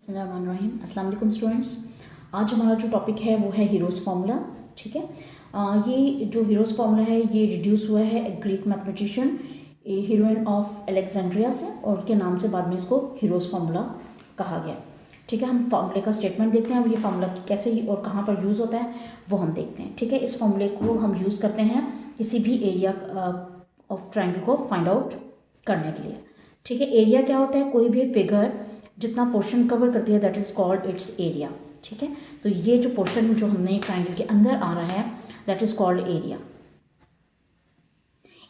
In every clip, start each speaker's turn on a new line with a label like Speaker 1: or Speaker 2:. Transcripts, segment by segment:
Speaker 1: अस्सलाम वालेकुम स्टूडेंट्स। आज हमारा जो टॉपिक है वो है हीरोज़ फार्मूला। ठीक है, ये जो हीरोज़ फार्मूला है ये रिड्यूस हुआ है Greek mathematician heroine of Alexandria से, और उनके नाम से बाद में इसको हीरोज़ फार्मूला कहा गया। ठीक है, हम फार्मूले का स्टेटमेंट देखते हैं और ये फार्मूला कैसे और कहाँ पर यूज़ होता है वो हम देखते हैं। ठीक है, इस फार्मूले को हम यूज़ करते हैं किसी भी एरिया ऑफ ट्राइंगल को फाइंड आउट करने के लिए। ठीक है, एरिया क्या होता है? कोई भी फिगर जितना पोर्शन कवर करती है that is called its area. ठीक है, तो ये जो पोर्शन जो हमने ट्राइंगल के अंदर आ रहा है दैट इज़ कॉल्ड एरिया।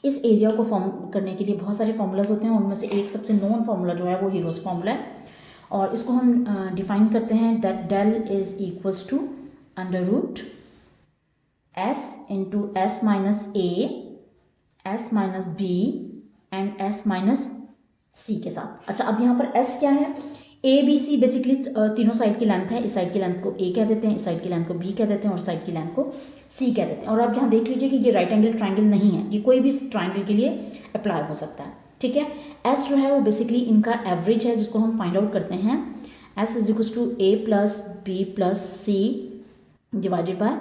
Speaker 1: इस एरिया को फॉर्म करने के लिए बहुत सारे फार्मूलाज होते हैं, उनमें से एक सबसे नोन फार्मूला जो है वो हीरोज़ फार्मूला है, और इसको हम डिफाइन करते हैं that del is equals to under root s into S minus A, S minus b and s minus c के साथ। अच्छा, अब यहाँ पर एस क्या है? ए बी सी बेसिकली तीनों साइड की लेंथ है। इस साइड की लेंथ को ए कह देते हैं, इस साइड की लेंथ को बी कह देते हैं और साइड की लेंथ को सी कह देते हैं। और अब यहाँ देख लीजिए कि ये राइट एंगल ट्राइंगल नहीं है, ये कोई भी ट्राइंगल के लिए अप्लाई हो सकता है। ठीक है, एस जो है वो बेसिकली इनका एवरेज है जिसको हम फाइंड आउट करते हैं। S is equals to A plus B plus C divided by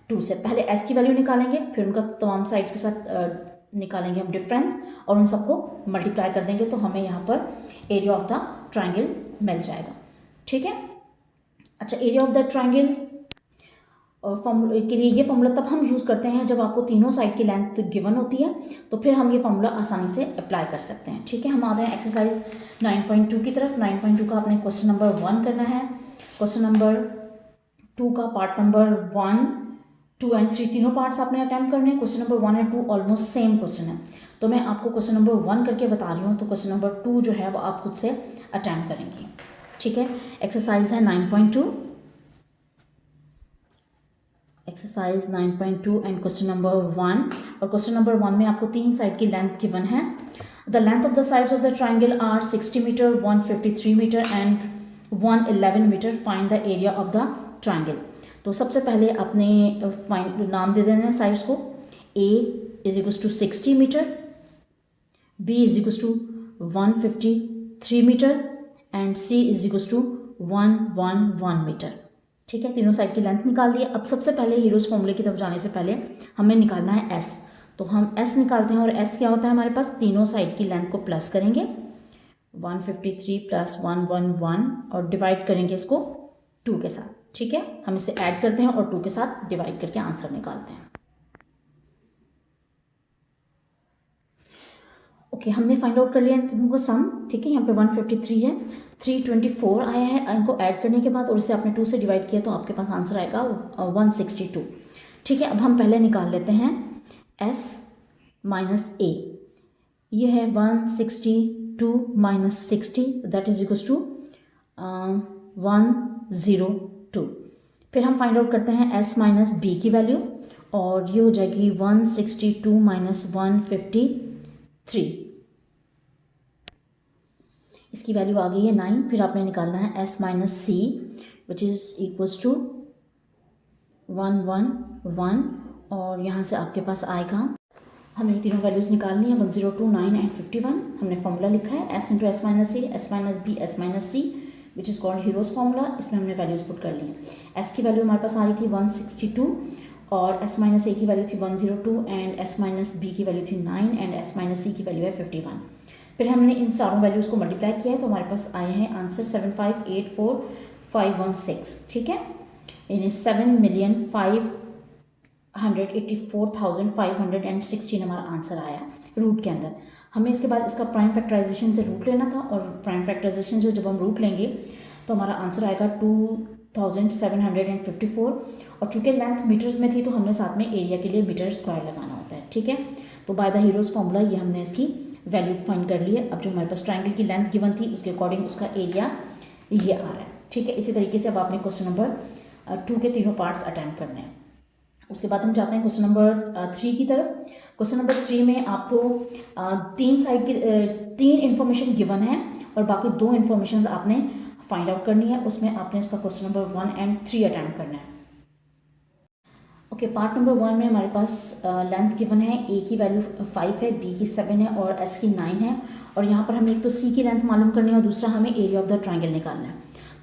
Speaker 1: 2 से। पहले एस की वैल्यू निकालेंगे, फिर उनका तमाम साइड्स के साथ निकालेंगे हम डिफरेंस, और उन सबको मल्टीप्लाई कर देंगे तो हमें यहाँ पर एरिया ऑफ द ट्राइंगल मिल जाएगा। ठीक है, अच्छा, एरिया ऑफ द ट्राइंगल फॉर्मूले के लिए ये फॉर्मूला तब हम यूज़ करते हैं जब आपको तीनों साइड की लेंथ गिवन होती है, तो फिर हम ये फॉर्मूला आसानी से अप्लाई कर सकते हैं। ठीक है, हम आते हैं एक्सरसाइज 9.2 की तरफ। 9.2 का आपने क्वेश्चन नंबर 1 करना है। क्वेश्चन नंबर 2 का पार्ट नंबर 1, 2 एंड 3 तीनों पार्ट्स आपने अटैम्प्ट करने हैं। Question number 1 and 2 almost same question है, तो मैं आपको क्वेश्चन नंबर 1 करके बता रही हूँ, तो क्वेश्चन नंबर 2 जो है वो आप खुद से अटैम्प्ट करेंगे। ठीक है, एक्सरसाइज है 9.2, एक्सरसाइज 9.2 एंड क्वेश्चन नंबर 1। और क्वेश्चन नंबर 1 में आपको 3 साइड की लेंथ गिवन है। The length of the sides of the triangle are 60 metre, 153 metre and 111 metre. Find the area of the triangle. तो सबसे पहले आपने नाम दे देना है साइड्स को। A is equals to 60 metre, b is equals to 153 metre and c is equals to 111 metre. ठीक है, तीनों साइड की लेंथ निकाल दी। अब सबसे पहले हीरोज़ फॉर्मूले की तरफ जाने से पहले हमें निकालना है एस, तो हम एस निकालते हैं। और एस क्या होता है हमारे पास? तीनों साइड की लेंथ को प्लस करेंगे, 153 प्लस 111, और डिवाइड करेंगे इसको 2 के साथ। ठीक है, हम इसे ऐड करते हैं और 2 के साथ डिवाइड करके आंसर निकालते हैं। ओके, हमने फाइंड आउट कर लिया इनको सम। ठीक है, यहाँ पे 153 है, 324 आया है। इनको ऐड करने के बाद और इसे आपने 2 से डिवाइड किया तो आपके पास आंसर आएगा 162। ठीक है, अब हम पहले निकाल लेते हैं एस माइनस ए। ये है 162 minus 60 that is equals to 102। फिर हम फाइंड आउट करते हैं एस माइनस बी की वैल्यू, और ये हो जाएगी 162 माइनस 153। इसकी वैल्यू आ गई है 9। फिर आपने निकालना है S minus C which is equals to 111, और यहाँ से आपके पास आएगा, हमें तीनों वैल्यूज़ निकालनी है 102, 9 एंड 51। हमने फॉर्मूला लिखा है S into S minus A, S minus B, S minus C which is called Heron's formula. इसमें हमने वैल्यूज़ पुट कर ली हैं। एस की वैल्यू हमारे पास आ रही थी 162, और एस माइनस ए की वैल्यू थी 102 एंड एस माइनस बी की वैल्यू थी 9 एंड एस माइनस सी की वैल्यू है 51। फिर हमने इन सारों वैल्यूज़ को मल्टीप्लाई किया है तो हमारे पास आए हैं आंसर 7584516। ठीक है, यानी 7,584,516 हमारा आंसर आया रूट के अंदर। हमें इसके बाद इसका प्राइम फैक्टराइजेशन से रूट लेना था, और प्राइम फैक्टराइजेशन से जब हम रूट लेंगे तो हमारा आंसर आएगा 2754। और चूँकि लेंथ मीटर्स में थी तो हमने साथ में एरिया के लिए मीटर स्क्वायर लगाना होता है। ठीक है, तो बाय द हीरोज़ फार्मूला ये हमने इसकी वैल्यू फाइंड कर ली है। अब जो हमारे पास ट्राइंगल की लेंथ गिवन थी उसके अकॉर्डिंग उसका एरिया ये आ रहा है। ठीक है, इसी तरीके से अब आपने क्वेश्चन नंबर 2 के तीनों पार्ट्स अटेम्प्ट करने हैं। उसके बाद हम जाते हैं क्वेश्चन नंबर 3 की तरफ। क्वेश्चन नंबर 3 में आपको 3 साइड की 3 इन्फॉर्मेशन गिवन है और बाकी 2 इन्फॉर्मेशन आपने फाइंड आउट करनी है। उसमें आपने इसका क्वेश्चन नंबर 1 एंड 3 अटेम्प्ट करना है। ओके, पार्ट नंबर 1 में हमारे पास लेंथ गिवन है, ए की वैल्यू 5 है, बी की 7 है और एस की 9 है। और यहाँ पर हमें एक तो सी की लेंथ मालूम करनी है और दूसरा हमें एरिया ऑफ द ट्राइंगल निकालना है।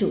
Speaker 1: 2.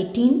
Speaker 1: 18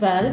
Speaker 1: 12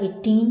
Speaker 1: 18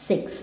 Speaker 1: 6.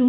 Speaker 1: 2.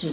Speaker 1: 3.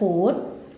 Speaker 1: 4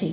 Speaker 1: 3.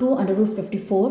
Speaker 1: 2√54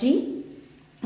Speaker 1: 3